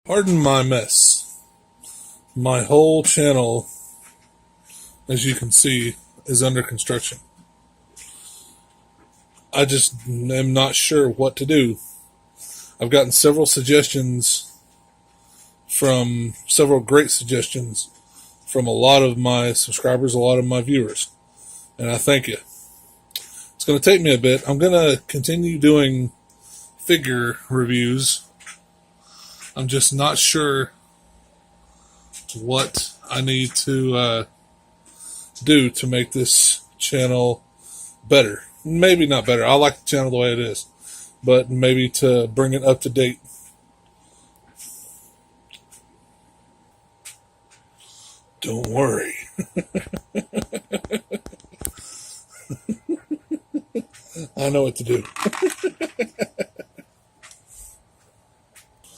Pardon my mess. My whole channel, as you can see, is under construction. I just am not sure what to do. I've gotten several great suggestions from a lot of my subscribers, a lot of my viewers, and I thank you. It's going to take me a bit. I'm going to continue doing figure reviews. I'm just not sure what I need to do to make this channel better. Maybe not better. I like the channel the way it is, but maybe to bring it up to date. Don't worry. I know what to do.